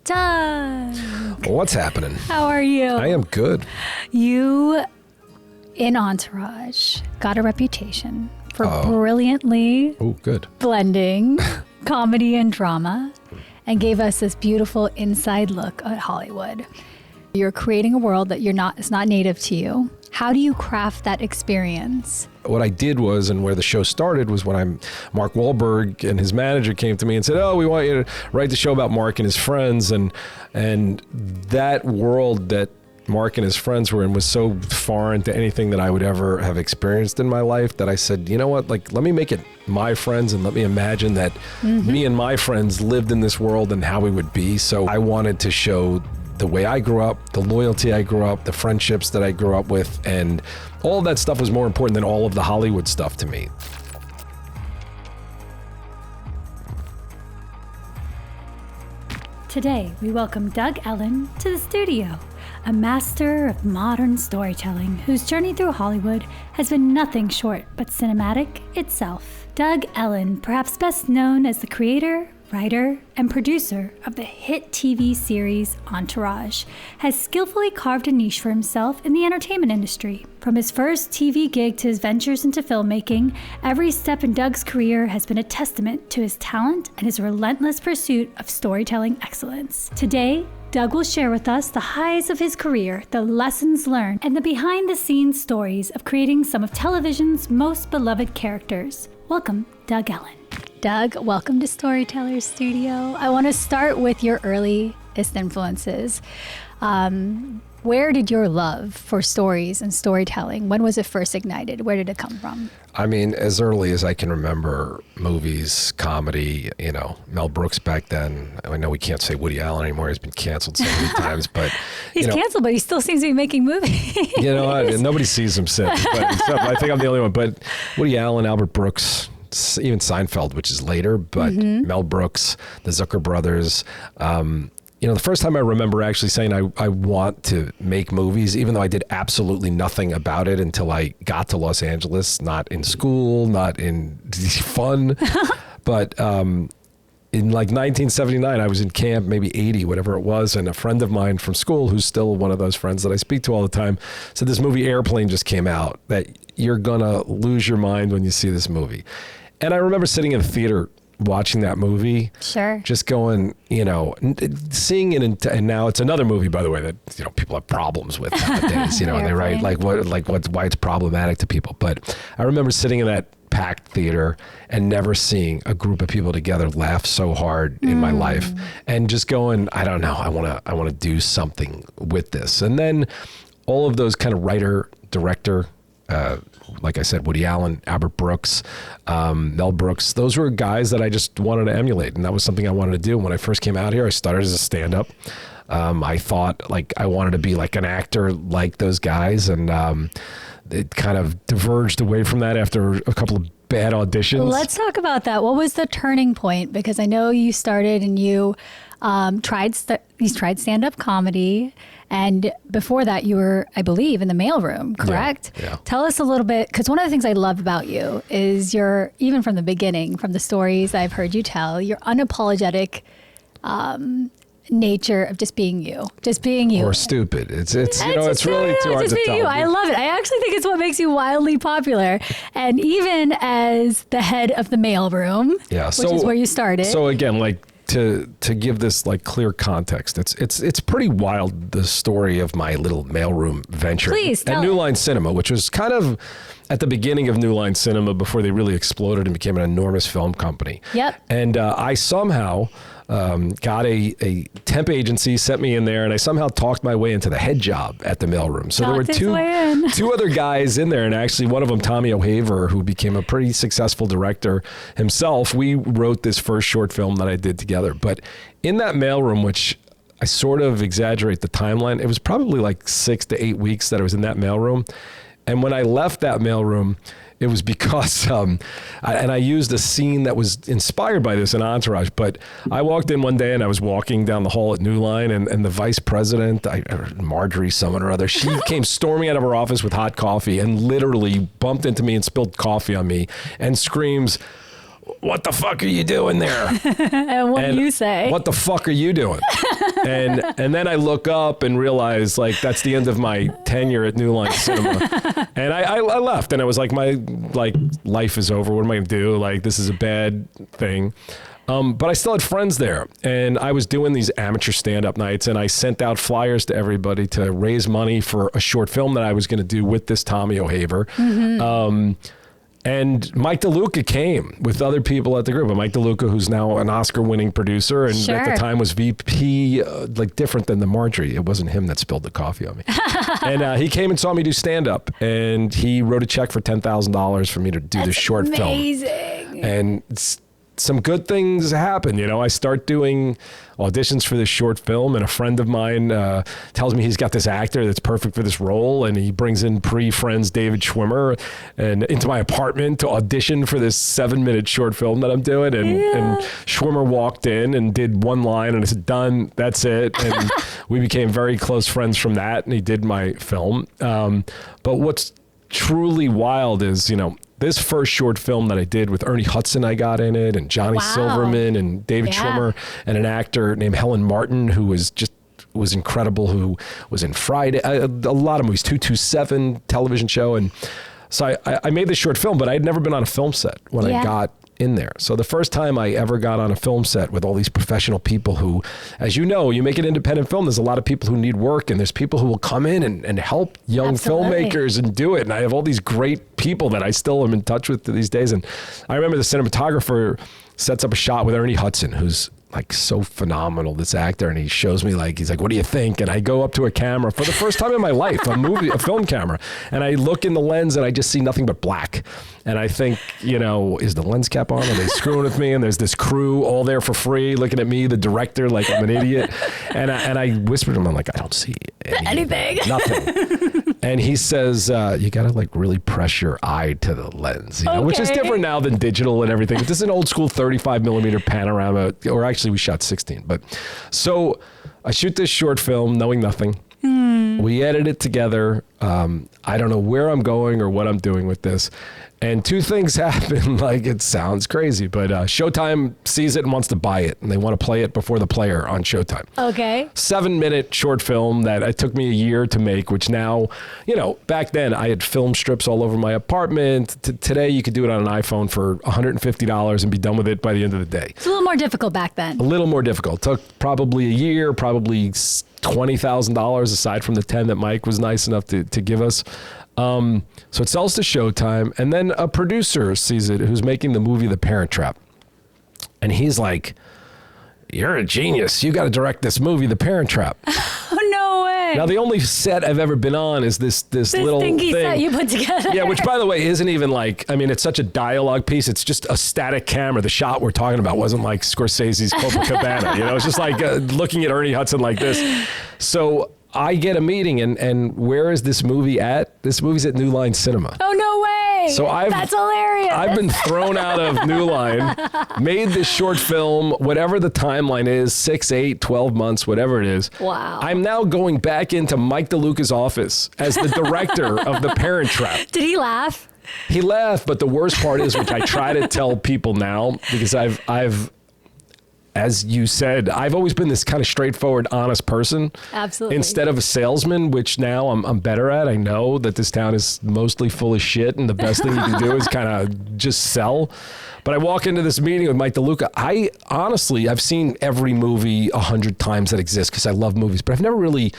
Doug. What's happening? How are you? I am good. You, in Entourage, got a reputation for brilliantly good. blending comedy and drama and gave us this beautiful inside look at Hollywood. You're creating a world that it's not native to you. How do you craft that experience? What I did was, and where the show started was when Mark Wahlburg and his manager came to me and said, "Oh, we want you to write the show about Mark and his friends," and that world that Mark and his friends were in was so foreign to anything that I would ever have experienced in my life that I said, you know what, like, let me make it my friends and let me imagine that me and my friends lived in this world and how we would be. So I wanted to show the way I grew up, the loyalty I grew up, the friendships that I grew up with, and all of that stuff was more important than all of the Hollywood stuff to me. Today, we welcome Doug Ellin to the studio, a master of modern storytelling whose journey through Hollywood has been nothing short but cinematic itself. Doug Ellin, perhaps best known as the creator, writer, and producer of the hit TV series Entourage, has skillfully carved a niche for himself in the entertainment industry. From his first TV gig to his ventures into filmmaking, every step in Doug's career has been a testament to his talent and his relentless pursuit of storytelling excellence. Today, Doug will share with us the highs of his career, the lessons learned, and the behind-the-scenes stories of creating some of television's most beloved characters. Welcome, Doug Ellin. Doug, welcome to Storyteller Studio. I want to start with your earliest influences. Where did your love for stories and storytelling, when was it first ignited? Where did it come from? I mean, as early as I can remember, movies, comedy, Mel Brooks back then. I know we can't say Woody Allen anymore. He's been canceled so many times, but he's canceled, but he still seems to be making movies. You know what? Nobody sees him since, but I think I'm the only one. But Woody Allen, Albert Brooks, even Seinfeld, which is later, but Mel Brooks, the Zucker brothers. The first time I remember actually saying I want to make movies, even though I did absolutely nothing about it until I got to Los Angeles, not in school, not in fun, but in like 1979, I was in camp, maybe 80, whatever it was, and a friend of mine from school, who's still one of those friends that I speak to all the time, said this movie Airplane just came out, that you're gonna lose your mind when you see this movie. And I remember sitting in the theater watching that movie, sure, just going, seeing it, and now it's another movie, by the way, that people have problems with nowadays, and they write why it's problematic to people. But I remember sitting in that packed theater and never seeing a group of people together laugh so hard in my life, and just going, I don't know, I want to do something with this. And then all of those kind of writer, director, like I said, Woody Allen, Albert Brooks, Mel Brooks, those were guys that I just wanted to emulate. And that was something I wanted to do. When I first came out here, I started as a stand-up. I thought like I wanted to be like an actor like those guys. And it kind of diverged away from that after a couple of bad auditions. Let's talk about that. What was the turning point? Because I know you started and you tried stand-up comedy. And before that, you were, I believe, in the mailroom, correct? Yeah. Tell us a little bit, because one of the things I love about you is your, even from the beginning, from the stories I've heard you tell, your unapologetic nature of just being you. Or stupid. It's really too hard to tell. I love it. I actually think it's what makes you wildly popular. And even as the head of the mailroom, which is where you started. So again, like, to give this like clear context, it's pretty wild, the story of my little mailroom venture at New Line Cinema, which was kind of at the beginning of New Line Cinema before they really exploded and became an enormous film company. Yep. And I somehow got a temp agency, sent me in there, and I somehow talked my way into the head job at the mailroom. So there were two other guys in there, and actually one of them, Tommy O'Haver, who became a pretty successful director himself. We wrote this first short film that I did together. But in that mailroom, which I sort of exaggerate the timeline, it was probably like 6 to 8 weeks that I was in that mailroom. And when I left that mailroom, it was because, I used a scene that was inspired by this in Entourage, but I walked in one day and I was walking down the hall at New Line, and the vice president, Marjorie someone or other, she came storming out of her office with hot coffee and literally bumped into me and spilled coffee on me and screams, "What the fuck are you doing there?" And what do you say? "What the fuck are you doing?" And then I look up and realize like that's the end of my tenure at New Line Cinema. And I left, and it was like my life is over. What am I gonna do? Like, this is a bad thing. But I still had friends there, and I was doing these amateur stand-up nights, and I sent out flyers to everybody to raise money for a short film that I was going to do with this Tommy O'Haver. And Mike DeLuca came with other people at the group. And Mike DeLuca, who's now an Oscar-winning producer, and at the time was VP, like different than the Marjorie. It wasn't him that spilled the coffee on me. And he came and saw me do stand-up, and he wrote a check for $10,000 for me to do this short film. Amazing. And some good things happen. You know, I start doing auditions for this short film, and a friend of mine tells me he's got this actor that's perfect for this role, and he brings in pre-friends David Schwimmer and into my apartment to audition for this 7-minute short film that I'm doing. And Schwimmer walked in and did one line, and I said, done, that's it. And we became very close friends from that, and he did my film. But what's truly wild is, you know, this first short film that I did with Ernie Hudson, I got in it, and Johnny Silverman and David Schwimmer, and an actor named Helen Martin, who was incredible, who was in Friday, a lot of movies, 227 television show. And so I made this short film, but I had never been on a film set when I got in there. So the first time I ever got on a film set with all these professional people who, as you know, you make an independent film, there's a lot of people who need work, and there's people who will come in and help young filmmakers and do it. And I have all these great people that I still am in touch with to these days. And I remember the cinematographer sets up a shot with Ernie Hudson, who's like so phenomenal, this actor, and he shows me, like, he's like, what do you think? And I go up to a camera for the first time in my life, a film camera, and I look in the lens and I just see nothing but black. And I think, you know, is the lens cap on? Are they screwing with me? And there's this crew all there for free looking at me, the director, like I'm an idiot. And I whispered to him, I'm like, I don't see anything. Nothing. And he says, you got to like really press your eye to the lens, you know, which is different now than digital and everything. This is an old school 35 millimeter panorama, or actually we shot 16. But so I shoot this short film knowing nothing. We edit it together. I don't know where I'm going or what I'm doing with this. And two things happen. Like, it sounds crazy, but Showtime sees it and wants to buy it, and they want to play it before the player on Showtime. Okay. 7-minute short film that it took me a year to make, which now, you know, back then I had film strips all over my apartment. Today you could do it on an iPhone for $150 and be done with it by the end of the day. It's a little more difficult back then. A little more difficult. Took probably a year, probably $20,000 aside from the 10 that Mike was nice enough to give us. So it sells to Showtime, and then a producer sees it who's making the movie The Parent Trap. And he's like, you're a genius. You got to direct this movie, The Parent Trap. Oh, no way. Now, the only set I've ever been on is this little thing set you put together. Yeah, which, by the way, isn't even like, I mean, it's such a dialogue piece. It's just a static camera. The shot we're talking about wasn't like Scorsese's Copacabana. You know, it's just like looking at Ernie Hudson like this. So I get a meeting, and where is this movie at? This movie's at New Line Cinema. Oh, no way. So That's hilarious. I've been thrown out of New Line, made this short film, whatever the timeline is, 6, 8, 12 months, whatever it is. Wow. I'm now going back into Mike DeLuca's office as the director of The Parent Trap. Did he laugh? He laughed, but the worst part is, which I try to tell people now, because I've as you said, I've always been this kind of straightforward, honest person. Absolutely. Instead of a salesman, which now I'm better at. I know that this town is mostly full of shit, and the best thing you can do is kind of just sell. But I walk into this meeting with Mike DeLuca. I've seen every movie 100 times that exists because I love movies, but I've never read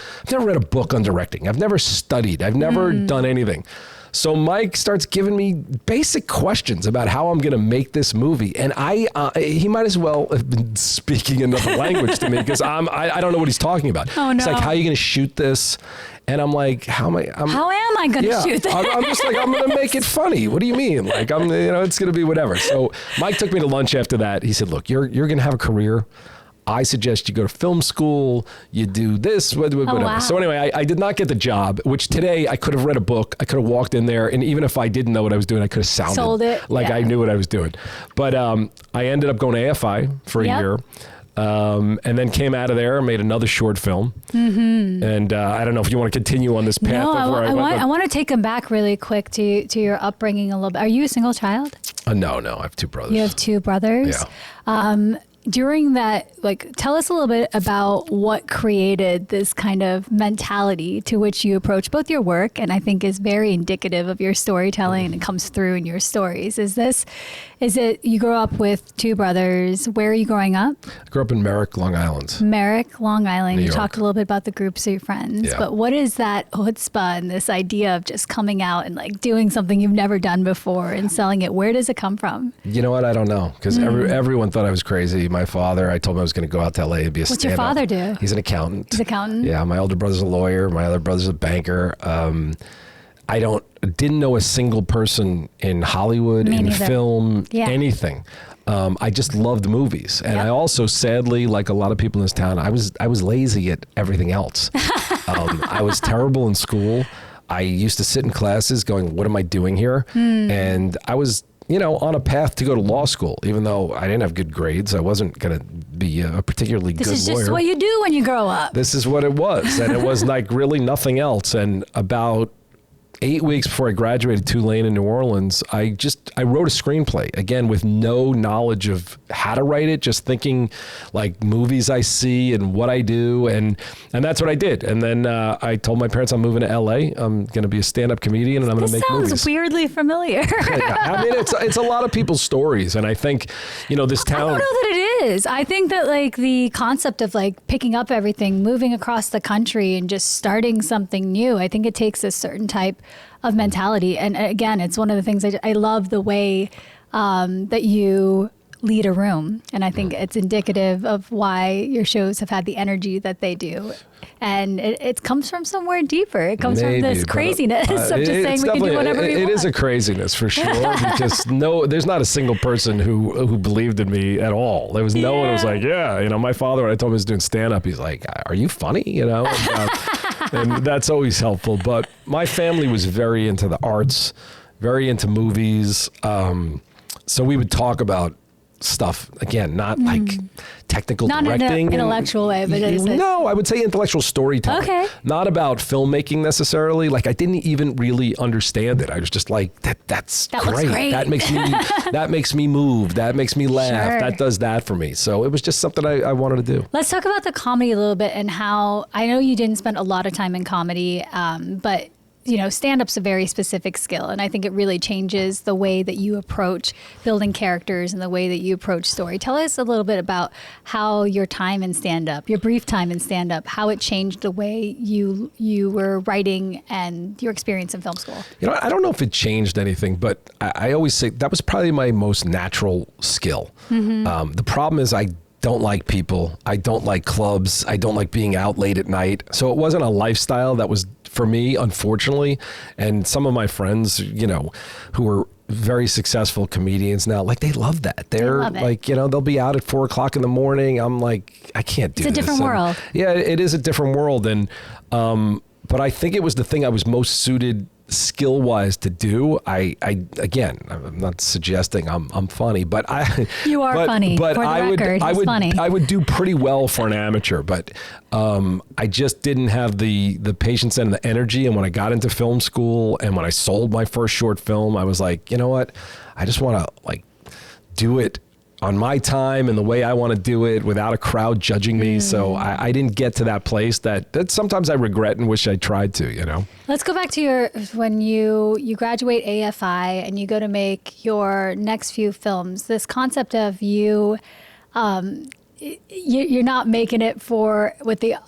a book on directing. I've never studied. I've never done anything. So Mike starts giving me basic questions about how I'm going to make this movie. And he might as well have been speaking another language to me, because I don't know what he's talking about. Oh, no. It's like, how are you going to shoot this? And I'm like, how am I going to shoot this? I'm just like, I'm going to make it funny. What do you mean? Like, it's going to be whatever. So Mike took me to lunch after that. He said, look, you're going to have a career. I suggest you go to film school, you do this, whatever. Wow. So anyway, I did not get the job, which today I could have read a book. I could have walked in there, and even if I didn't know what I was doing, I could have sold it like I knew what I was doing. But I ended up going to AFI for a year. And then came out of there and made another short film. Mm-hmm. And I don't know if you want to continue on this path. No, I want to take them back really quick to your upbringing a little bit. Are you a single child? No, I have 2 brothers. You have 2 brothers? Yeah. during that, like, tell us a little bit about what created this kind of mentality to which you approach both your work, and I think is very indicative of your storytelling and it comes through in your stories. Is it you grew up with two brothers? Where are you growing up? I grew up in Merrick, Long Island. Merrick, Long Island. New You York. talked a little bit about the groups of your friends, but what is that chutzpah and this idea of just coming out and like doing something you've never done before and selling it? Where does it come from? You know what? I don't know, because everyone thought I was crazy. My father, I told him I was going to go out to LA and be a stand-up. What's your father do? He's an accountant. He's an accountant? Yeah, my older brother's a lawyer. My other brother's a banker. I didn't know a single person in Hollywood, in film, anything. I just loved movies. And I also, sadly, like a lot of people in this town, I was lazy at everything else. I was terrible in school. I used to sit in classes going, what am I doing here? And I was, on a path to go to law school, even though I didn't have good grades. I wasn't going to be a particularly good lawyer. This is just what you do when you grow up. This is what it was. And it was like really nothing else. And about 8 weeks before I graduated Tulane in New Orleans, I wrote a screenplay, again, with no knowledge of how to write it, just thinking like movies I see and what I do. And that's what I did. And then I told my parents I'm moving to LA. I'm going to be a stand-up comedian and I'm going to make movies. This sounds weirdly familiar. I mean, it's a lot of people's stories. And I think, this town. I don't know that it is. I think that like the concept of like picking up everything, moving across the country and just starting something new, I think it takes a certain type of mentality. And again, it's one of the things I love the way that you lead a room. And I think it's indicative of why your shows have had the energy that they do. And it comes from somewhere deeper. It comes from this craziness of just saying we can do whatever we want. It is a craziness for sure. Because there's not a single person who believed in me at all. There was no one who was like, my father, when I told him he was doing stand-up, he's like, are you funny? And that's always helpful. But my family was very into the arts, very into movies. So we would talk about stuff, again, not like technical directing. Not in an intellectual way, but no, I would say intellectual storytelling. Okay. Not about filmmaking necessarily. Like I didn't even really understand it. I was just like, that's great. That makes me move. That makes me laugh. Sure. That does that for me. So it was just something I wanted to do. Let's talk about the comedy a little bit and how, I know you didn't spend a lot of time in comedy, but stand-up's a very specific skill. And I think it really changes the way that you approach building characters and the way that you approach story. Tell us a little bit about how your time in stand-up, your brief time in stand-up, how it changed the way you were writing and your experience in film school. I don't know if it changed anything, but I always say that was probably my most natural skill. The problem is I don't like people. I don't like clubs. I don't like being out late at night. So it wasn't a lifestyle that was for me, unfortunately. And some of my friends, who are very successful comedians now, like they love that. They're like, they'll be out at 4:00 in the morning. I'm like, I can't do this. It's a different world. Yeah, it is a different world. And, but I think it was the thing I was most suited skill-wise to do. Again, I'm not suggesting I'm funny, but you are funny. But for the record, he's funny. I would do pretty well for an amateur, but I just didn't have the patience and the energy. And when I got into film school and when I sold my first short film, I was like, you know what? I just want to do it on my time and the way I want to do it without a crowd judging me. So I didn't get to that place that sometimes I regret and wish I tried to, Let's go back to when you graduate AFI and you go to make your next few films, this concept of you're not making it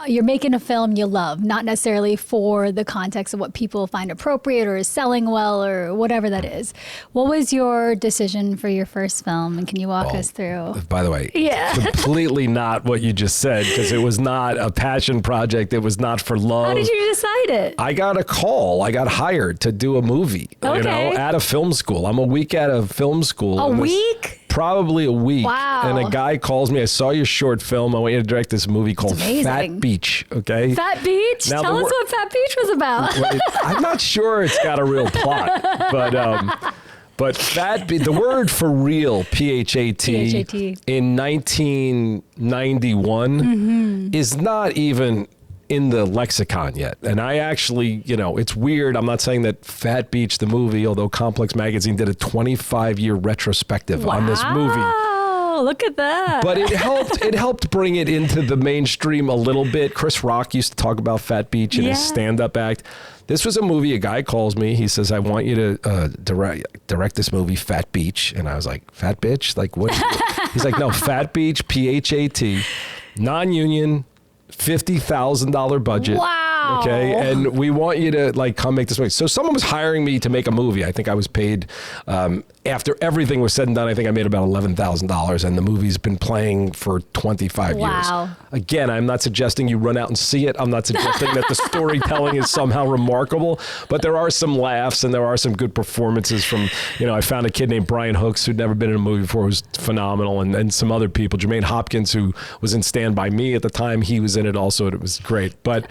you're making a film you love, not necessarily for the context of what people find appropriate or is selling well or whatever that is. What was your decision for your first film? And can you walk us through? By the way, completely not what you just said, because it was not a passion project. It was not for love. How did you decide it? I got a call. I got hired to do a movie, at a film school. I'm a week out of film school. A week? Probably a week. Wow. And a guy calls me, I saw your short film. I want you to direct this movie called Phat Beach. Okay. Phat Beach? Now, Tell us what Phat Beach was about. I'm not sure it's got a real plot, but the word for real, P-H-A-T, in 1991 is not even in the lexicon yet. And I actually, it's weird. I'm not saying that Phat Beach, the movie, although Complex Magazine did a 25-year retrospective on this movie. wow, look at that. But it helped bring it into the mainstream a little bit. Chris Rock used to talk about Phat Beach in his stand-up act. This was a movie, a guy calls me, he says, I want you to direct this movie, Phat Beach. And I was like, Phat Bitch? Like what? He's like, no, Phat Beach, PHAT, non-union, $50,000 budget. Wow. Okay. And we want you to like come make this movie. So someone was hiring me to make a movie. I think I was paid, after everything was said and done, I think I made about $11,000, and the movie's been playing for 25 years. Again, I'm not suggesting you run out and see it. I'm not suggesting that the storytelling is somehow remarkable, but there are some laughs and there are some good performances from, I found a kid named Brian Hooks who'd never been in a movie before, who was phenomenal, and some other people. Jermaine Hopkins, who was in Stand By Me at the time, he was in it also, and it was great. But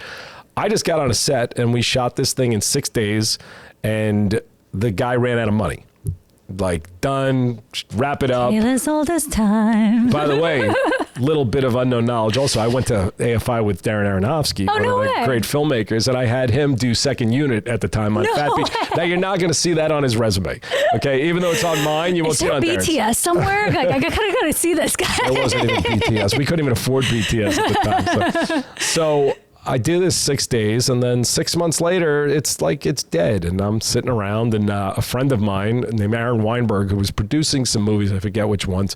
I just got on a set and we shot this thing in 6 days, and the guy ran out of money. Like, done, wrap it up. Taylor's oldest time. By the way, little bit of unknown knowledge. Also, I went to AFI with Darren Aronofsky, one of the great filmmakers, and I had him do second unit at the time on Phat Beach. Now, you're not going to see that on his resume, okay? Even though it's on mine, you won't see it on Darren's. BTS somewhere? I kind of got to see this guy. It wasn't even BTS. We couldn't even afford BTS at the time. So I did this 6 days, and then 6 months later, it's dead. And I'm sitting around, and a friend of mine named Aaron Weinberg, who was producing some movies, I forget which ones,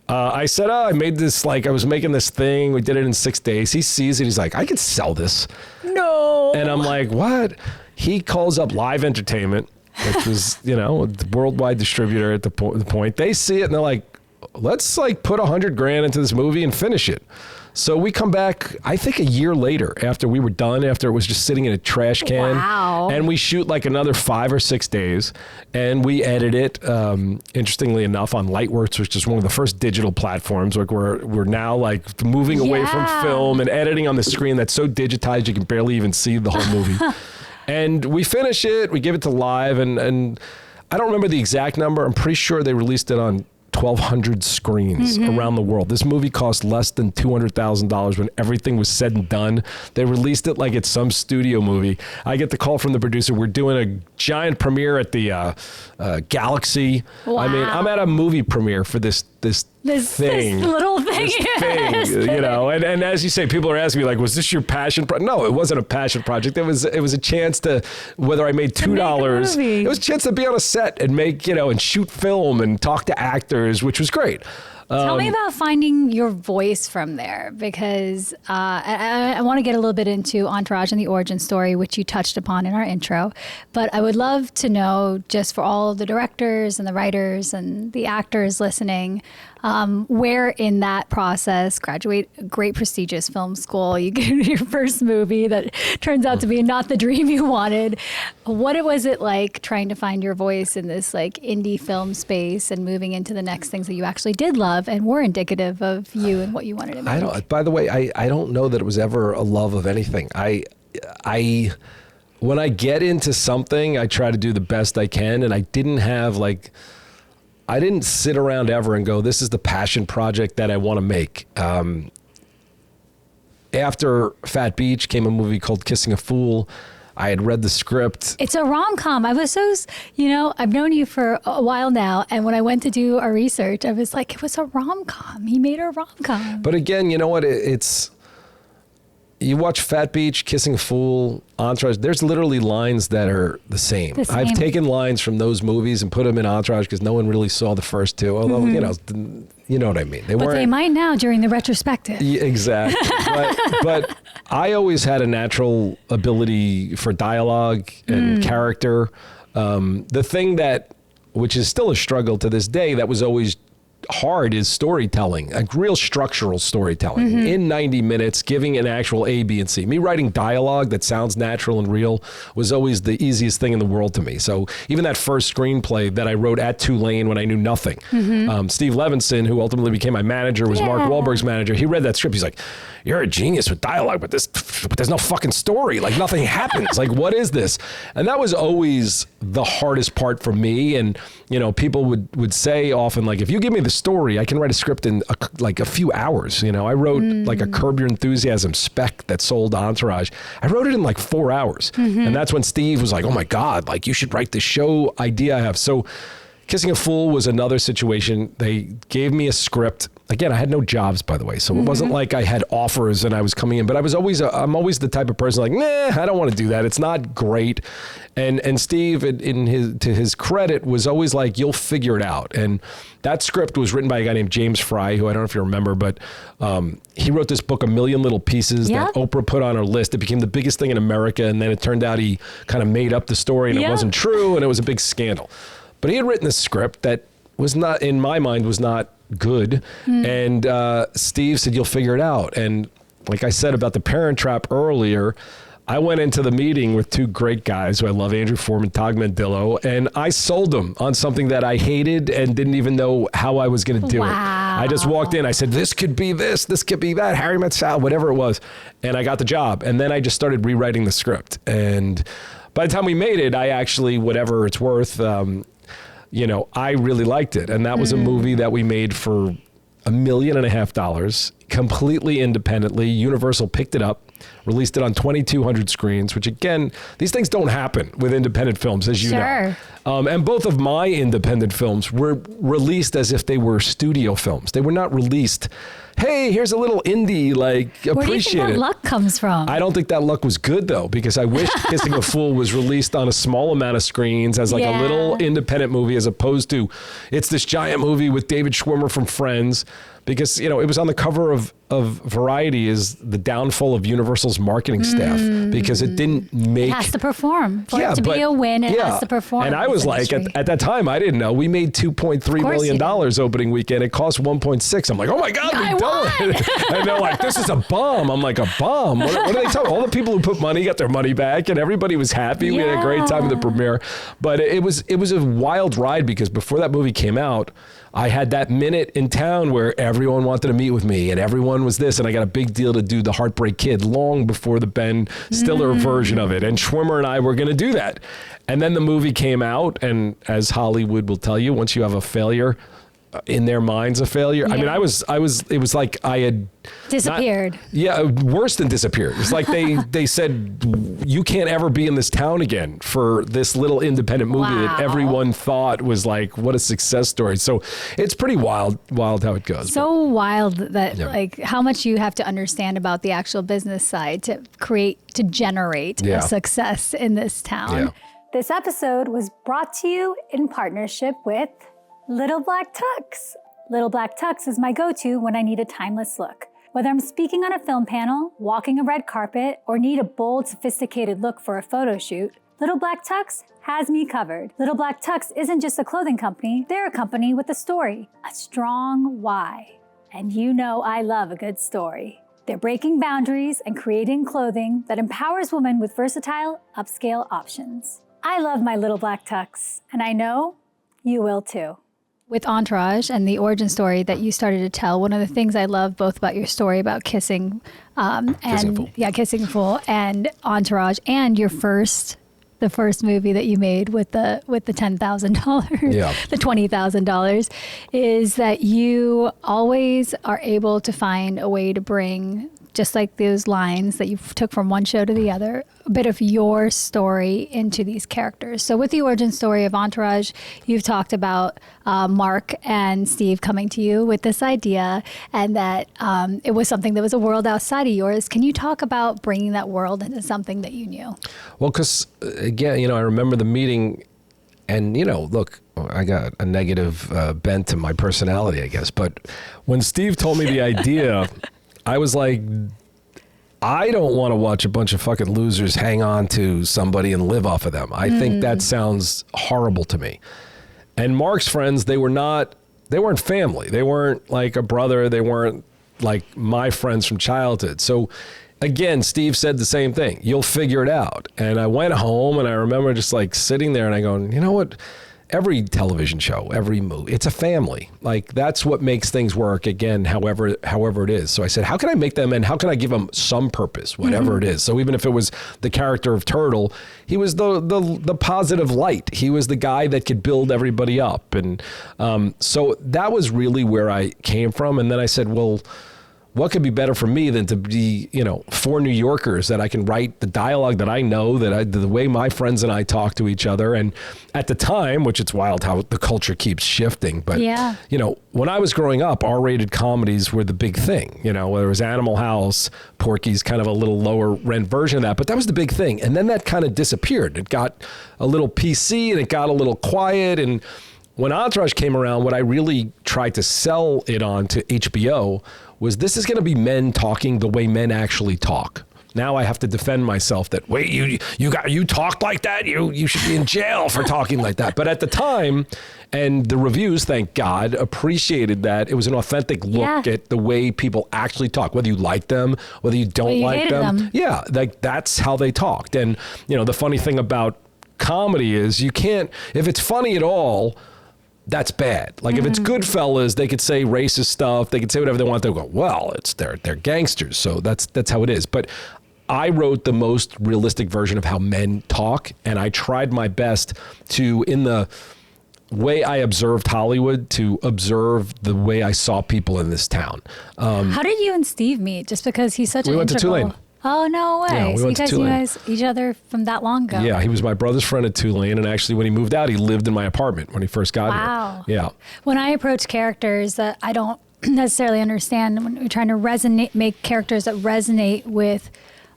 I said, I made this, I was making this thing. We did it in 6 days. He sees it. He's like, I could sell this. No. And I'm like, what? He calls up Live Entertainment, which was, the worldwide distributor at the point. They see it, and they're like, let's put $100,000 into this movie and finish it. So we come back, I think a year later, after we were done, after it was just sitting in a trash can. Wow. And we shoot another 5 or 6 days, and we edit it, interestingly enough, on Lightworks, which is one of the first digital platforms. We're now moving away from film and editing on the screen that's so digitized you can barely even see the whole movie. And we finish it, we give it to Live, and I don't remember the exact number. I'm pretty sure they released it on 1,200 screens around the world. This movie cost less than $200,000 when everything was said and done. They released it like it's some studio movie. I get the call from the producer. We're doing a giant premiere at the Galaxy. Wow. I mean, I'm at a movie premiere for this thing. This little thing. This thing, and as you say, people are asking me was this your passion project? No, it wasn't a passion project. It was a chance to, whether I made $2, it was a chance to be on a set and make, and shoot film and talk to actors, which was great. Tell me about finding your voice from there, because I want to get a little bit into Entourage and the origin story, which you touched upon in our intro. But I would love to know, just for all of the directors and the writers and the actors listening, where in that process, graduate a great prestigious film school, you get your first movie that turns out to be not the dream you wanted. What was it like trying to find your voice in this indie film space and moving into the next things that you actually did love and were indicative of you and what you wanted to make? By the way, I don't know that it was ever a love of anything. When I get into something, I try to do the best I can, and I didn't have I didn't sit around ever and go, this is the passion project that I want to make. After Phat Beach came a movie called Kissing a Fool. I had read the script. It's a rom-com. I was so, I've known you for a while now. And when I went to do our research, I was like, it was a rom-com. He made a rom-com. But again, you know what? You watch Phat Beach, Kissing a Fool, Entourage, there's literally lines that are the same. I've taken lines from those movies and put them in Entourage because no one really saw the first two. Although, you know what I mean. They might now during the retrospective. Yeah, exactly. but I always had a natural ability for dialogue and character. The thing which is still a struggle to this day, that was always hard, is storytelling, real structural storytelling in 90 minutes, giving an actual A, B, and C. Me writing dialogue that sounds natural and real was always the easiest thing in the world to me. So even that first screenplay that I wrote at Tulane when I knew nothing, Steve Levinson, who ultimately became my manager, was Mark Wahlburg's manager. He read that script. He's like, you're a genius with dialogue, but there's no fucking story. Nothing happens. What is this? And that was always the hardest part for me. And, people would say often, if you give me the story, I can write a script in a few hours. I wrote a Curb Your Enthusiasm spec that sold Entourage. I wrote it in 4 hours. And that's when Steve was like, oh my God, you should write the show idea I have. So Kissing a Fool was another situation. They gave me a script. Again, I had no jobs, by the way, so it wasn't like I had offers and I was coming in. But I'm always the type of person like, nah, I don't want to do that. It's not great. And Steve, to his credit, was always like, you'll figure it out. And that script was written by a guy named James Fry, who I don't know if you remember, but he wrote this book, A Million Little Pieces, that Oprah put on her list. It became the biggest thing in America, and then it turned out he kind of made up the story, and it wasn't true, and it was a big scandal. But he had written a script that was not, in my mind, was not good. And Steve said, you'll figure it out. And like I said about The Parent Trap earlier, I went into the meeting with two great guys who I love, Andrew Foreman, Tog Mandillo, and I sold them on something that I hated and didn't even know how I was going to do it. I just walked in, I said, this could be this could be that, Harry Met Sally, whatever it was. And I got the job. And then I just started rewriting the script. And by the time we made it, I actually, whatever it's worth, I really liked it. And that was a movie that we made for $1.5 million, completely independently. Universal picked it up, released it on 2,200 screens, which again, these things don't happen with independent films, as you know. And both of my independent films were released as if they were studio films. They were not released, hey, here's a little indie, appreciate it. Where do you think that luck comes from? I don't think that luck was good, though, because I wish Kissing a Fool was released on a small amount of screens as a little independent movie, as opposed to it's this giant movie with David Schwimmer from Friends. Because, it was on the cover of Variety is the downfall of Universal's marketing staff, because it didn't make... It has to perform. For it to be a win, it has to perform. And I was like, at that time, I didn't know. We made $2.3 million opening weekend. It cost 1.6. I'm like, oh my God, we done it. And they're like, this is a bomb. I'm like, a bomb? What are they talking? All the people who put money got their money back, and everybody was happy. We had a great time at the premiere. But it was a wild ride, because before that movie came out, I had that minute in town where everyone wanted to meet with me and everyone was this. And I got a big deal to do The Heartbreak Kid long before the Ben Stiller version of it. And Schwimmer and I were going to do that. And then the movie came out. And as Hollywood will tell you, once you have a failure, in their minds a failure. I mean, it was like I had disappeared. Worse than disappeared. It's like they said, you can't ever be in this town again for this little independent movie that everyone thought was like, what a success story. So it's pretty wild how it goes. So wild that like how much you have to understand about the actual business side to generate a success in this town. Yeah. This episode was brought to you in partnership with Little Black Tux. Little Black Tux is my go-to when I need a timeless look. Whether I'm speaking on a film panel, walking a red carpet, or need a bold, sophisticated look for a photo shoot, Little Black Tux has me covered. Little Black Tux isn't just a clothing company, they're a company with a story, a strong why. And you know I love a good story. They're breaking boundaries and creating clothing that empowers women with versatile, upscale options. I love my Little Black Tux, and I know you will too. With Entourage and the origin story that you started to tell, one of the things I love both about your story about Kissing Kissing Fool and Entourage, and the first movie that you made with the $10,000, the $20,000, is that you always are able to find a way to bring, just like those lines that you took from one show to the other, a bit of your story into these characters. So with the origin story of Entourage, you've talked about Mark and Steve coming to you with this idea, and that it was something that was a world outside of yours. Can you talk about bringing that world into something that you knew? Well, because again, I remember the meeting, and look, I got a negative bent to my personality, I guess. But when Steve told me the idea, I was like, I don't want to watch a bunch of fucking losers hang on to somebody and live off of them. I think that sounds horrible to me. And Mark's friends, they weren't family. They weren't like a brother. They weren't like my friends from childhood. So again, Steve said the same thing. You'll figure it out. And I went home and I remember just like sitting there and I go, you know what? Every television show, every movie, it's a family. Like that's what makes things work, again, however it is. So I said, how can I make them, and how can I give them some purpose, whatever it is? So even if it was the character of Turtle, he was the positive light. He was the guy that could build everybody up. And so that was really where I came from. And then I said, well, what could be better for me than to be, 4 New Yorkers that I can write the dialogue that I know, the way my friends and I talk to each other. And at the time, which it's wild how the culture keeps shifting, but when I was growing up, R-rated comedies were the big thing. Whether it was Animal House, Porky's, kind of a little lower rent version of that, but that was the big thing. And then that kind of disappeared. It got a little PC and it got a little quiet. And when Entourage came around, what I really tried to sell it on to HBO was, this is going to be men talking the way men actually talk. Now I have to defend myself that, wait, you talked like that? You should be in jail for talking like that. But at the time, and the reviews, thank God, appreciated that. It was an authentic look at the way people actually talk, whether you like them, whether you don't like them. Yeah, like that's how they talked. And, the funny thing about comedy is you can't, if it's funny at all, that's bad. Like if it's Goodfellas, they could say racist stuff. They could say whatever they want. They'll go, well, they're gangsters. So that's how it is. But I wrote the most realistic version of how men talk. And I tried my best to, in the way I observed Hollywood, to observe the way I saw people in this town. How did you and Steve meet? Just because he's such an integral... We went to Tulane. Oh, no way. Yeah, so you guys knew each other from that long ago? Yeah, he was my brother's friend at Tulane. And actually, when he moved out, he lived in my apartment when he first got here. Yeah. When I approach characters that I don't necessarily understand, when we're trying to make characters that resonate with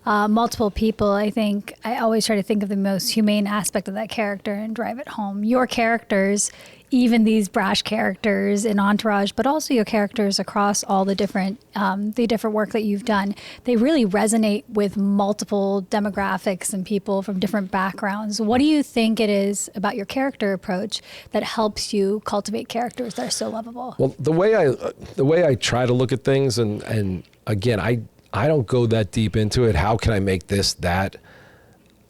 multiple people, I think I always try to think of the most humane aspect of that character and drive it home. Your characters, even these brash characters in Entourage, but also your characters across all the different work that you've done, they really resonate with multiple demographics and people from different backgrounds. What do you think it is about your character approach that helps you cultivate characters that are so lovable? Well, the way I try to look at things, and again, I don't go that deep into it. How can I make this, that?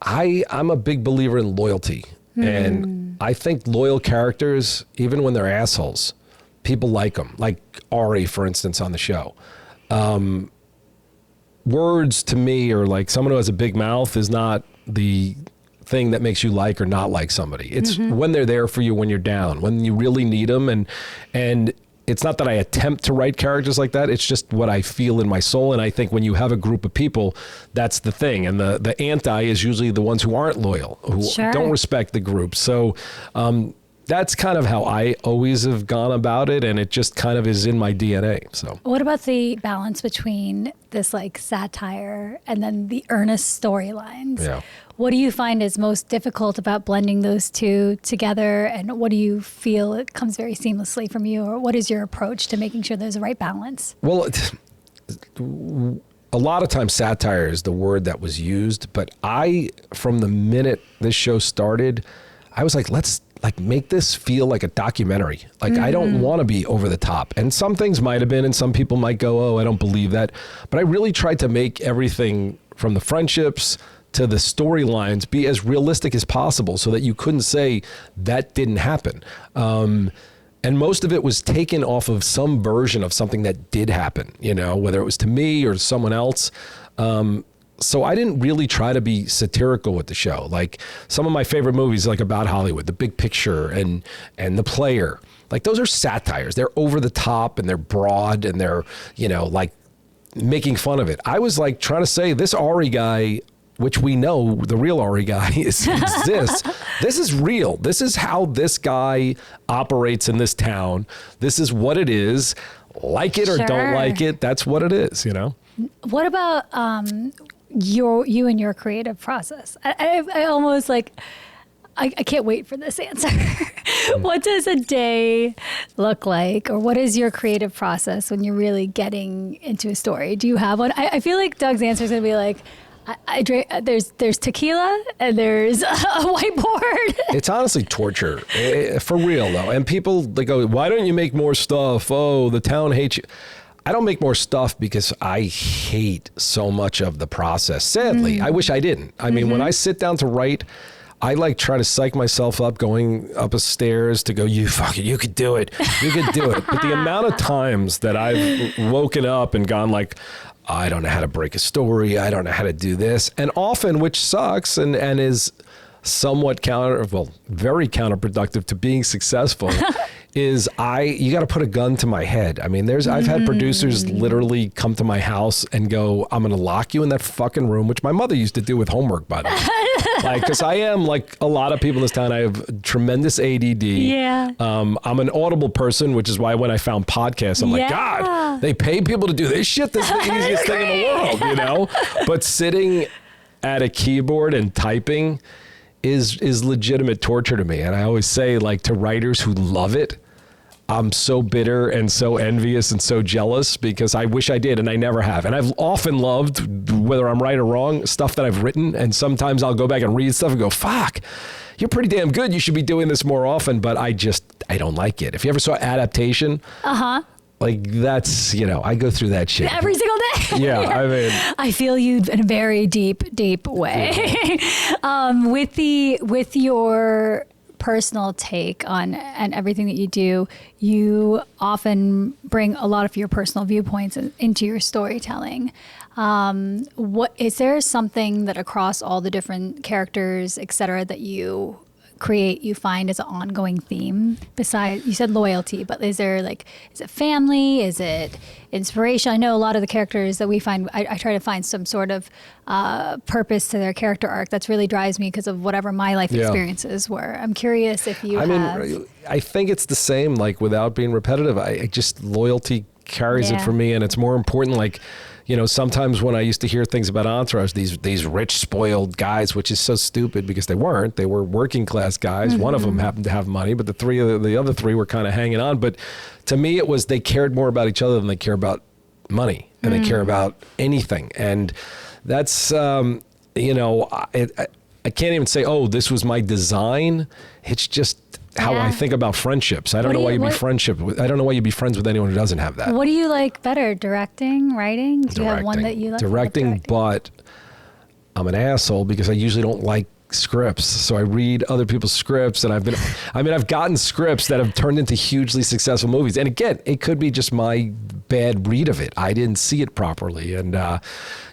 I'm a big believer in loyalty. And I think loyal characters, even when they're assholes, people like them. Like Ari, for instance, on the show. Words to me are like, someone who has a big mouth is not the thing that makes you like or not like somebody. It's when they're there for you when you're down, when you really need them. And it's not that I attempt to write characters like that. It's just what I feel in my soul. And I think when you have a group of people, that's the thing. And the anti is usually the ones who aren't loyal, who don't respect the group. So that's kind of how I always have gone about it. And it just kind of is in my DNA. So what about the balance between this like satire and then the earnest storylines? Yeah. What do you find is most difficult about blending those two together? And what do you feel it comes very seamlessly from you? Or what is your approach to making sure there's the right balance? Well, a lot of times satire is the word that was used. But from the minute this show started, I was like, let's make this feel like a documentary. Like, I don't want to be over the top. And some things might have been, and some people might go, oh, I don't believe that. But I really tried to make everything from the friendships to the storylines be as realistic as possible so that you couldn't say that didn't happen. And most of it was taken off of some version of something that did happen, whether it was to me or to someone else. So I didn't really try to be satirical with the show. Like some of my favorite movies, like about Hollywood, The Big Picture and The Player, like those are satires. They're over the top and they're broad and they're, like making fun of it. I was like trying to say this Ari guy, which we know the real Ari guy exists. This is real. This is how this guy operates in this town. This is what it is. Like it or don't like it, that's what it is, What about you and your creative process? I almost like, I can't wait for this answer. What does a day look like? Or what is your creative process when you're really getting into a story? Do you have one? I feel like Doug's answer is going to be like, I drink, there's tequila and there's a whiteboard. It's honestly torture, for real though. And people, they go, why don't you make more stuff? Oh, the town hates you. I don't make more stuff because I hate so much of the process. Sadly, I wish I didn't. I mean, when I sit down to write, I try to psych myself up going up a stairs to go, you could do it. You could do it. But the amount of times that I've woken up and gone like, I don't know how to break a story. I don't know how to do this. And often, which sucks and is somewhat very counterproductive to being successful, is you got to put a gun to my head. I mean, I've had producers literally come to my house and go, I'm going to lock you in that fucking room, which my mother used to do with homework, by the way. Like, because I am like a lot of people in this town, I have tremendous ADD. Yeah. I'm an audible person, which is why when I found podcasts, I'm like, God, they pay people to do this shit. This is the easiest thing in the world, you know? But sitting at a keyboard and typing is legitimate torture to me. And I always say, like, to writers who love it, I'm so bitter and so envious and so jealous because I wish I did and I never have. And I've often loved, whether I'm right or wrong, stuff that I've written. And sometimes I'll go back and read stuff and go, fuck, you're pretty damn good. You should be doing this more often. But I don't like it. If you ever saw Adaptation, like with I go through that shit every single day. Yeah, I mean, I feel you in a very deep way. Yeah. With your personal take on and everything that you do, you often bring a lot of your personal viewpoints into your storytelling. What is there something that across all the different characters, et cetera, that you create, you find as an ongoing theme? Besides, you said loyalty, but is there is it family? Is it inspiration? I know a lot of the characters that we find, I try to find some sort of purpose to their character arc that's really drives me because of whatever my life experiences were. I'm curious if you I think it's the same, like, without being repetitive. I just, loyalty carries it for me, and it's more important, like, sometimes when I used to hear things about Entourage, these rich, spoiled guys, which is so stupid because they weren't. They were working class guys. One of them happened to have money, but the other three were kind of hanging on. But to me, it was they cared more about each other than they care about money, and they care about anything. And that's, I can't even say, oh, this was my design. It's just how I think about friendships. I don't know why you'd be I don't know why you'd be friends with anyone who doesn't have that. What do you like better, directing, writing? Do you have one that you like? Directing, but I'm an asshole because I usually don't like scripts. So I read other people's scripts, and I've gotten scripts that have turned into hugely successful movies. And again, it could be just my bad read of it. I didn't see it properly. And,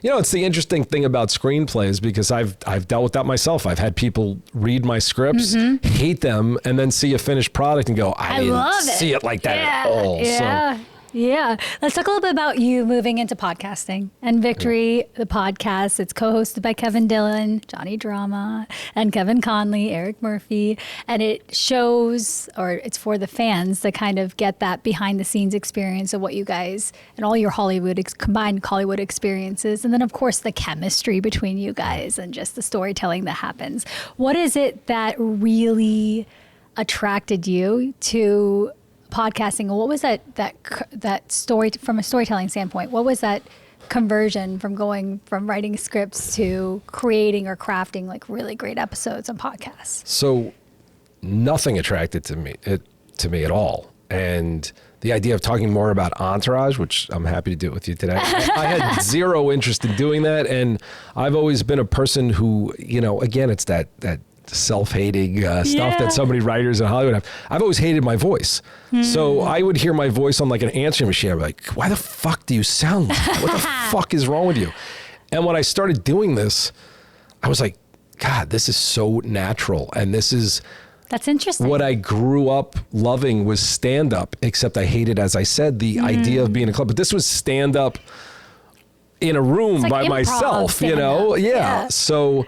it's the interesting thing about screenplays because I've dealt with that myself. I've had people read my scripts, hate them, and then see a finished product and go, I didn't see it like that at all. Yeah. So, yeah. Let's talk a little bit about you moving into podcasting and Victory, the podcast. It's co-hosted by Kevin Dillon, Johnny Drama, and Kevin Conley, Eric Murphy. And it shows, or it's for the fans to kind of get that behind the scenes experience of what you guys and all your combined Hollywood experiences. And then, of course, the chemistry between you guys and just the storytelling that happens. What is it that really attracted you to podcasting? What was that story from a storytelling standpoint? What was that conversion from going from writing scripts to creating or crafting like really great episodes on podcasts? So nothing attracted to me at all. And the idea of talking more about Entourage, which I'm happy to do it with you today, I had zero interest in doing that. And I've always been a person who, again, it's that self-hating stuff that so many writers in Hollywood have. I've always hated my voice. So I would hear my voice on like an answering machine. I'd be like, why the fuck do you sound like that? What the fuck is wrong with you? And when I started doing this, I was like, God, this is so natural. And that's interesting. What I grew up loving was stand-up, except I hated, as I said, the idea of being in a club. But this was stand-up in a room by myself, Yeah. So,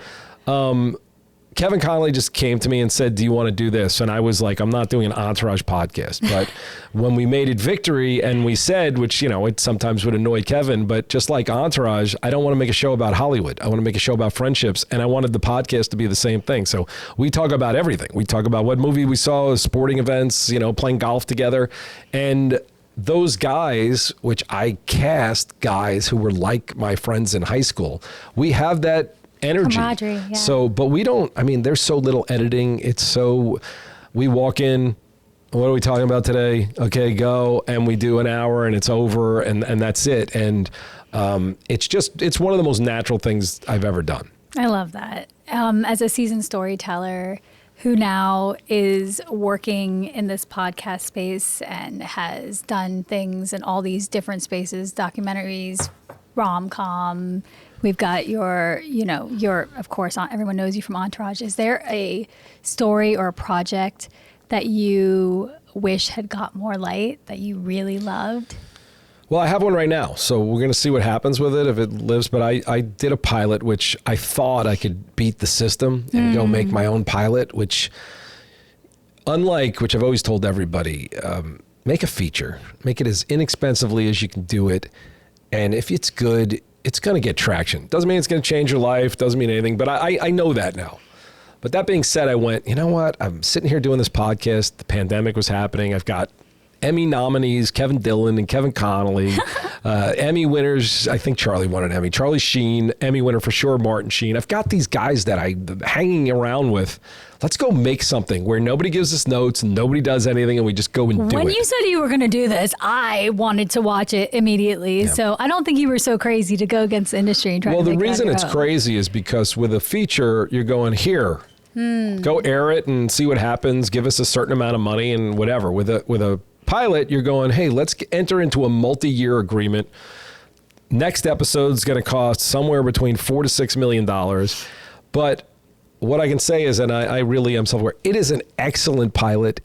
Kevin Conley just came to me and said, do you want to do this? And I was like, I'm not doing an Entourage podcast. But when we made it Victory and we said, which, it sometimes would annoy Kevin, but just like Entourage, I don't want to make a show about Hollywood. I want to make a show about friendships. And I wanted the podcast to be the same thing. So we talk about everything. We talk about what movie we saw, sporting events, playing golf together. And those guys, which I cast guys who were like my friends in high school, we have that energy. Camaraderie, yeah. So, but we don't, there's so little editing. We walk in, what are we talking about today? Okay, go. And we do an hour and it's over and that's it. And it's one of the most natural things I've ever done. I love that. As a seasoned storyteller who now is working in this podcast space and has done things in all these different spaces, documentaries, rom-com. We've got your, of course, everyone knows you from Entourage. Is there a story or a project that you wish had got more light, that you really loved? Well, I have one right now, so we're going to see what happens with it if it lives. But I did a pilot, which I thought I could beat the system and go make my own pilot, which, which I've always told everybody, make a feature. Make it as inexpensively as you can do it. And if it's good, it's going to get traction. Doesn't mean it's going to change your life. Doesn't mean anything. But I know that now. But that being said, I went, you know what? I'm sitting here doing this podcast. The pandemic was happening. I've got Emmy nominees, Kevin Dillon and Kevin Connolly. Emmy winners, I think Charlie won an Emmy. Charlie Sheen, Emmy winner for sure, Martin Sheen. I've got these guys that I'm hanging around with. Let's go make something where nobody gives us notes and nobody does anything and we just go and do it. When you said you were going to do this, I wanted to watch it immediately. Yeah. So I don't think you were so crazy to go against the industry and try to make it. Well, the reason it's crazy is because with a feature, you're going here. Go air it and see what happens. Give us a certain amount of money and whatever. With a pilot, you're going, hey, let's enter into a multi-year agreement. Next episode is going to cost somewhere between $4 to $6 million. But what I can say is, and I really am self-aware, it is an excellent pilot.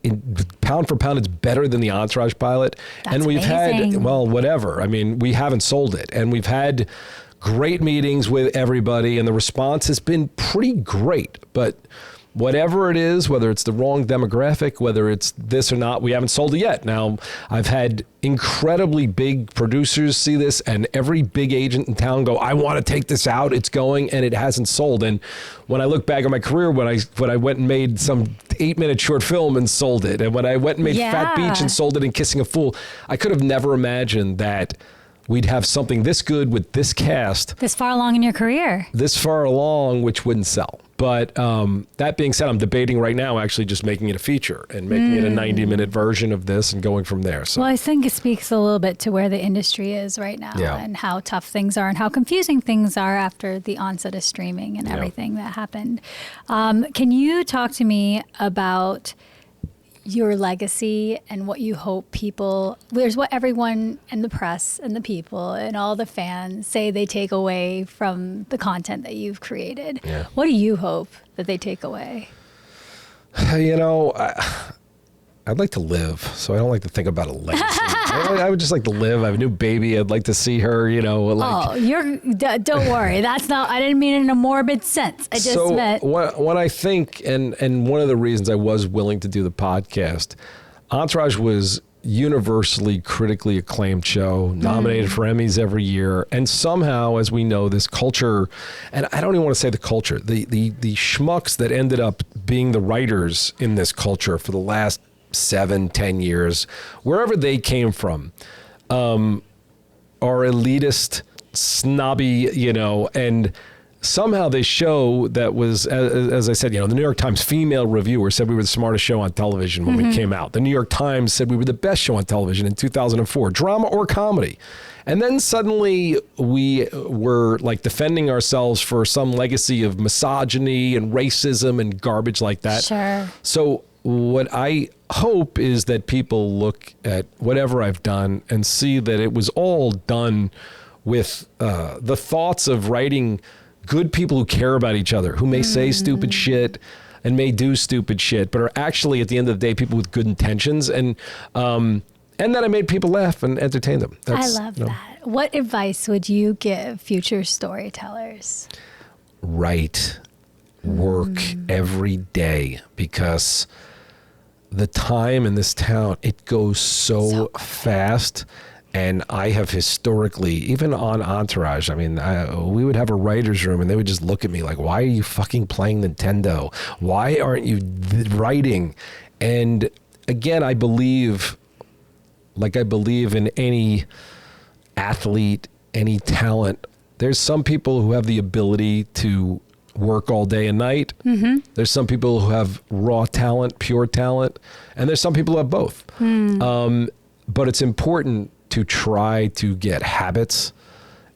Pound for pound, it's better than the Entourage pilot. That's and we've amazing. had, well, whatever. I mean, we haven't sold it. And we've had great meetings with everybody, and the response has been pretty great. But whatever it is, whether it's the wrong demographic, whether it's this or not, we haven't sold it yet. Now, I've had incredibly big producers see this, and every big agent in town go, I want to take this out. It's going, and it hasn't sold. And when I look back on my career, when I went and made some 8-minute short film and sold it, and when I went and made Phat Beach and sold it and Kissing a Fool, I could have never imagined that we'd have something this good with this cast. This far along in your career. This far along, which wouldn't sell. But that being said, I'm debating right now actually just making it a feature and making it a 90-minute version of this and going from there. So. Well, I think it speaks a little bit to where the industry is right now and how tough things are and how confusing things are after the onset of streaming and everything that happened. Can you talk to me about your legacy and what you hope people, there's what everyone and the press and the people and all the fans say they take away from the content that you've created. Yeah. What do you hope that they take away? You know, I'd like to live, so I don't like to think about a legacy. I would just like to live. I have a new baby. I'd like to see her, you know. Like, don't worry. That's not, I didn't mean it in a morbid sense. I just meant. When I think, and one of the reasons I was willing to do the podcast, Entourage was universally critically acclaimed show, nominated for Emmys every year. And somehow, as we know, this culture, and I don't even want to say the culture, the schmucks that ended up being the writers in this culture for the last 7-10 years, wherever they came from, are elitist, snobby, you know, and somehow this show that was, as I said, you know, the New York Times female reviewer said we were the smartest show on television when we came out. The New York Times said we were the best show on television in 2004, drama or comedy. And then suddenly we were like defending ourselves for some legacy of misogyny and racism and garbage like that. Sure. So what I hope is that people look at whatever I've done and see that it was all done with the thoughts of writing good people who care about each other, who may say stupid shit and may do stupid shit, but are actually at the end of the day people with good intentions, and that I made people laugh and entertain them. I love that. What advice would you give future storytellers? Write, work every day, because the time in this town, it goes so fast. And I have historically, even on Entourage, I mean, we would have a writer's room and they would just look at me like, why are you fucking playing Nintendo? Why aren't you writing? And again, I believe in any athlete, any talent, there's some people who have the ability to work all day and night. There's some people who have raw talent, pure talent, and there's some people who have both. But it's important to try to get habits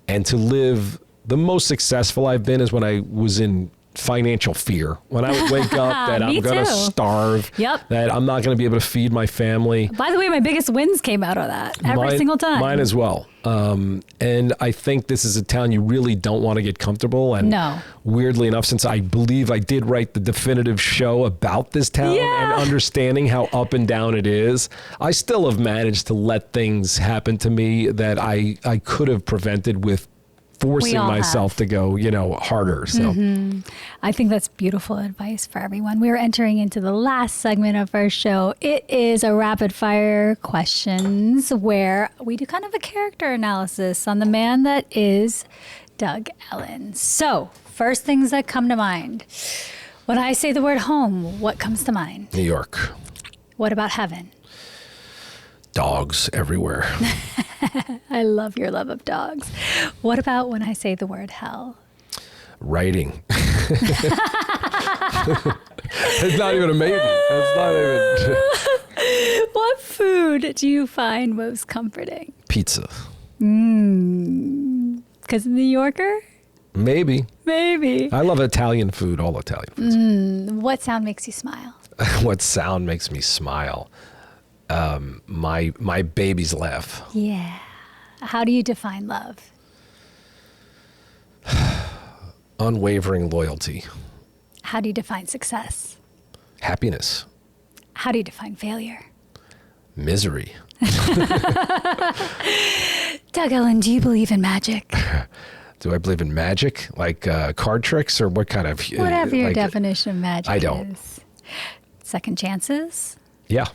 and to live. The most successful I've been is when I was in financial fear. When I would wake up that I'm going to starve, that I'm not going to be able to feed my family. By the way, my biggest wins came out of that every single time. Mine as well. And I think this is a town you really don't want to get comfortable. And weirdly enough, since I believe I did write the definitive show about this town and understanding how up and down it is, I still have managed to let things happen to me that I could have prevented with forcing myself to go, harder. So I think that's beautiful advice for everyone. We're entering into the last segment of our show. It is a rapid fire questions where we do kind of a character analysis on the man that is Doug Ellin. So first things that come to mind. When I say the word home, what comes to mind? New York. What about heaven? Dogs everywhere. I love your love of dogs. What about when I say the word hell? Writing. It's not even a maybe. It's not even. What food do you find most comforting? Pizza. Because of New Yorker? Maybe. I love Italian food, all Italian foods. What sound makes you smile? What sound makes me smile? My baby's laugh. Yeah. How do you define love? Unwavering loyalty. How do you define success? Happiness. How do you define failure? Misery. Doug Ellin, do you believe in magic? Do I believe in magic? Like card tricks or what kind of... Whatever your definition of magic I don't. is. Second chances? Yeah.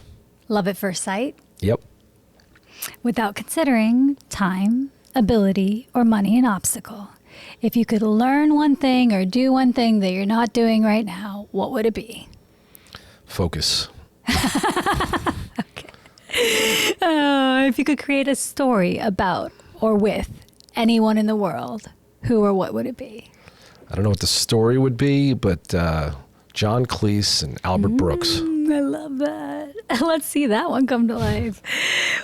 Love at first sight? Yep. Without considering time, ability, or money an obstacle, if you could learn one thing or do one thing that you're not doing right now, what would it be? Focus. Okay. If you could create a story about or with anyone in the world, who or what would it be? I don't know what the story would be, but John Cleese and Albert Brooks. I love that. Let's see that one come to life.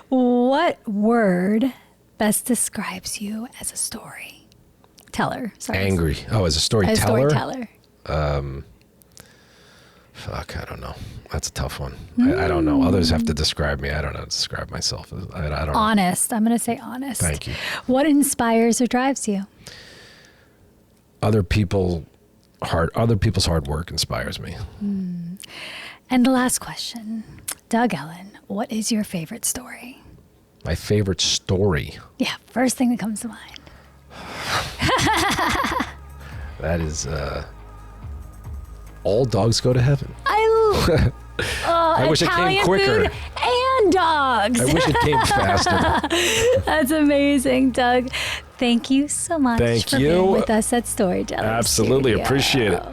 What word best describes you as a storyteller? Sorry. Angry. Oh, as a storyteller? As a storyteller. Fuck, I don't know. That's a tough one. I don't know. Others have to describe me. I don't know how to describe myself. I don't know. Honest. I'm going to say honest. Thank you. What inspires or drives you? Other people's hard work inspires me. And the last question. Doug Ellin, what is your favorite story? My favorite story? Yeah, first thing that comes to mind. That is All Dogs Go to Heaven. I wish Italian it came quicker. Food and dogs. I wish it came faster. That's amazing, Doug. Thank you so much for being with us at Storyteller Absolutely. Studio. Appreciate it.